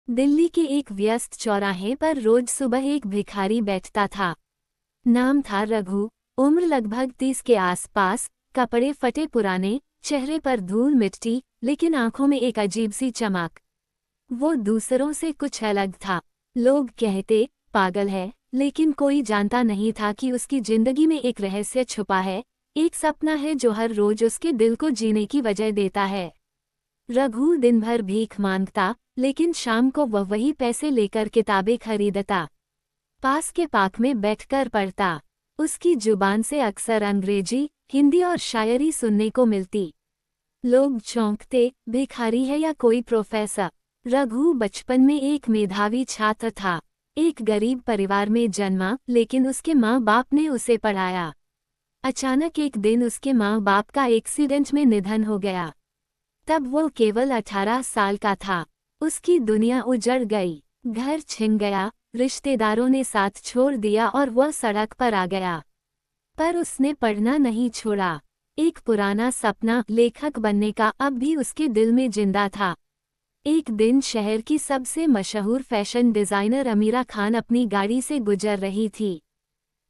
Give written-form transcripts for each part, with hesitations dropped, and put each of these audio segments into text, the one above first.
दिल्ली के एक व्यस्त चौराहे पर रोज सुबह एक भिखारी बैठता था। नाम था रघु। उम्र लगभग 30 के आसपास, कपड़े फटे पुराने, चेहरे पर धूल मिट्टी, लेकिन आंखों में एक अजीब सी चमक। वो दूसरों से कुछ अलग था। लोग कहते पागल है, लेकिन कोई जानता नहीं था कि उसकी जिंदगी में एक रहस्य छुपा है, एक सपना है जो हर रोज उसके दिल को जीने की वजह देता है। रघु दिन भर भीख मांगता, लेकिन शाम को वह वही पैसे लेकर किताबें खरीदता। पास के पार्क में बैठकर पढ़ता। उसकी जुबान से अक्सर अंग्रेजी, हिंदी और शायरी सुनने को मिलती। लोग चौंकते, भिखारी है या कोई प्रोफेसर। रघु बचपन में एक मेधावी छात्र था। एक गरीब परिवार में जन्मा, लेकिन उसके माँ बाप ने उसे पढ़ाया। अचानक एक दिन उसके माँ बाप का एक्सीडेंट में निधन हो गया। तब वो केवल 18 साल का था। उसकी दुनिया उजड़ गई, घर छिन गया, रिश्तेदारों ने साथ छोड़ दिया और वह सड़क पर आ गया। पर उसने पढ़ना नहीं छोड़ा। एक पुराना सपना, लेखक बनने का, अब भी उसके दिल में जिंदा था। एक दिन शहर की सबसे मशहूर फैशन डिजाइनर अमीरा खान अपनी गाड़ी से गुजर रही थी।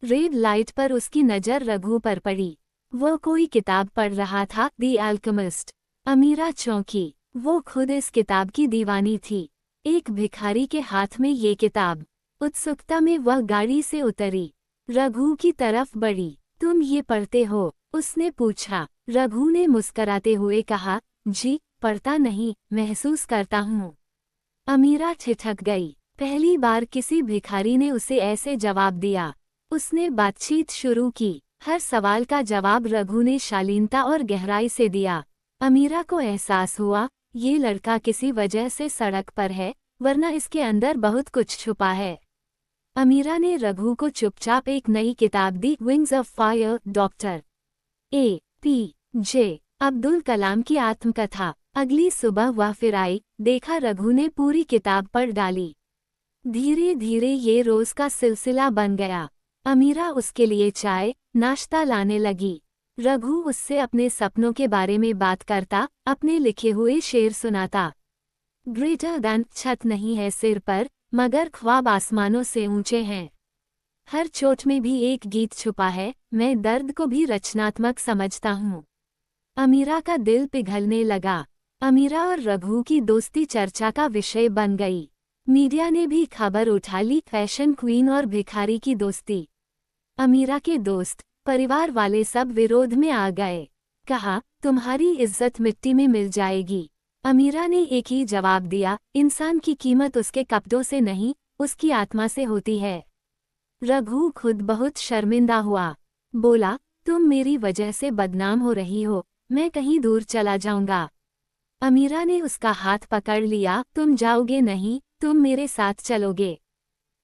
रेड लाइट पर उसकी नज़र रघु पर पड़ी। वह कोई किताब पढ़ रहा था, द अल्केमिस्ट। अमीरा चौंकी। वो खुद इस किताब की दीवानी थी। एक भिखारी के हाथ में ये किताब। उत्सुकता में वह गाड़ी से उतरी। रघु की तरफ बढ़ी। तुम ये पढ़ते हो? उसने पूछा। रघु ने मुस्कराते हुए कहा, जी, पढ़ता नहीं, महसूस करता हूँ। अमीरा ठिठक गई। पहली बार किसी भिखारी ने उसे ऐसे जवाब दिया। उसने बातचीत शुरू की। हर सवाल का जवाब रघु ने शालीनता और गहराई से दिया। अमीरा को एहसास हुआ, ये लड़का किसी वजह से सड़क पर है, वरना इसके अंदर बहुत कुछ छुपा है। अमीरा ने रघु को चुपचाप एक नई किताब दी, wings of fire, doctor A P J. Abdul Kalam की आत्मकथा। अगली सुबह वह फिर आई, देखा रघु ने पूरी किताब पढ़ डाली। धीरे धीरे ये रोज का सिलसिला बन गया। अमीरा उसके लिए चाय, नाश्ता लाने लगी। रघु उससे अपने सपनों के बारे में बात करता, अपने लिखे हुए शेर सुनाता। ग्रेटर दैन, छत नहीं है सिर पर, मगर ख्वाब आसमानों से ऊंचे हैं। हर चोट में भी एक गीत छुपा है, मैं दर्द को भी रचनात्मक समझता हूँ। अमीरा का दिल पिघलने लगा। अमीरा और रघु की दोस्ती चर्चा का विषय बन गई। मीडिया ने भी खबर उठा ली, फैशन क्वीन और भिखारी की दोस्ती। अमीरा के दोस्त, परिवार वाले सब विरोध में आ गए। कहा, तुम्हारी इज्जत मिट्टी में मिल जाएगी। अमीरा ने एक ही जवाब दिया, इंसान की कीमत उसके कपड़ों से नहीं, उसकी आत्मा से होती है। रघु खुद बहुत शर्मिंदा हुआ। बोला, तुम मेरी वजह से बदनाम हो रही हो, मैं कहीं दूर चला जाऊंगा। अमीरा ने उसका हाथ पकड़ लिया, तुम जाओगे नहीं, तुम मेरे साथ चलोगे।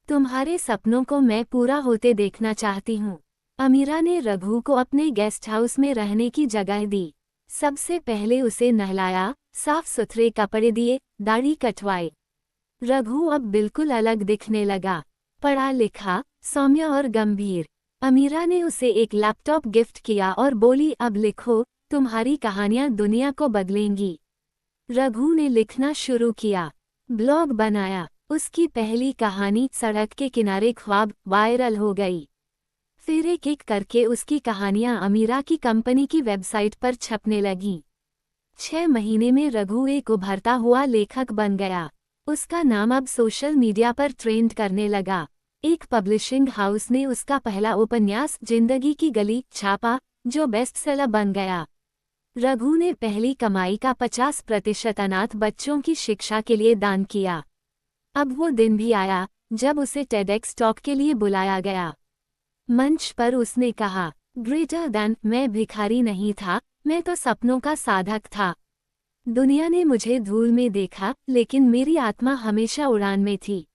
तुम्हारे सपनों को मैं पूरा होते देखना चाहती हूँ। अमीरा ने रघु को अपने गेस्ट हाउस में रहने की जगह दी। सबसे पहले उसे नहलाया, साफ सुथरे कपड़े दिए, दाढ़ी कटवाई। रघु अब बिल्कुल अलग दिखने लगा। पढ़ा लिखा, सौम्य और गंभीर। अमीरा ने उसे एक लैपटॉप गिफ्ट किया और बोली, अब लिखो, तुम्हारी कहानियां दुनिया को बदलेंगी। रघु ने लिखना शुरू किया। ब्लॉग बनाया। उसकी पहली कहानी, सड़क के किनारे ख्वाब, वायरल हो गई। फिर एक एक करके उसकी कहानियां अमीरा की कंपनी की वेबसाइट पर छपने लगीं। 6 महीने में रघु एक उभरता हुआ लेखक बन गया। उसका नाम अब सोशल मीडिया पर ट्रेंड करने लगा। एक पब्लिशिंग हाउस ने उसका पहला उपन्यास, जिंदगी की गली, छापा, जो बेस्टसेलर बन गया। रघु ने पहली कमाई का 50% अनाथ बच्चों की शिक्षा के लिए दान किया। अब वो दिन भी आया, जब उसे टेडेक्स टॉक के लिए बुलाया गया। मंच पर उसने कहा, ग्रेटर दैन, मैं भिखारी नहीं था, मैं तो सपनों का साधक था। दुनिया ने मुझे धूल में देखा, लेकिन मेरी आत्मा हमेशा उड़ान में थी।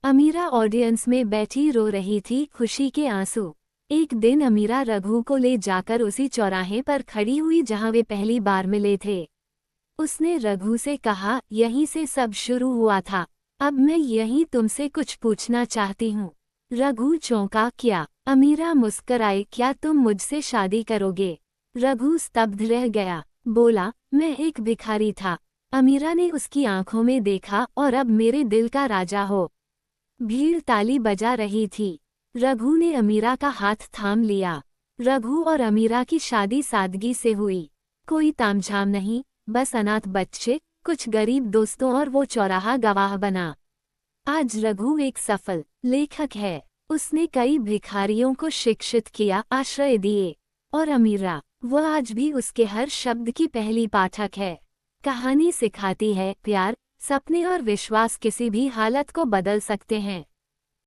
अमीरा ऑडियंस में बैठी रो रही थी, खुशी के आंसू। एक दिन अमीरा रघु को ले जाकर उसी चौराहे पर खड़ी हुई जहां वे पहली बार मिले थे। उसने रघु से कहा, यहीं से सब शुरू हुआ था, अब मैं यहीं तुमसे कुछ पूछना चाहती हूँ। रघु चौंका, क्या? अमीरा मुस्कराई, क्या तुम मुझसे शादी करोगे? रघु स्तब्ध रह गया। बोला, मैं एक भिखारी था, अमीरा ने उसकी आंखों में देखा, और अब मेरे दिल का राजा हो। भीड़ ताली बजा रही थी। रघु ने अमीरा का हाथ थाम लिया। रघु और अमीरा की शादी सादगी से हुई। कोई तामझाम नहीं, बस अनाथ बच्चे, कुछ गरीब दोस्तों और वो चौराहा गवाह बना। आज रघु एक सफल लेखक है। उसने कई भिखारियों को शिक्षित किया, आश्रय दिए। और अमीरा, वह आज भी उसके हर शब्द की पहली पाठक है। कहानी सिखाती है, प्यार, सपने और विश्वास किसी भी हालत को बदल सकते हैं।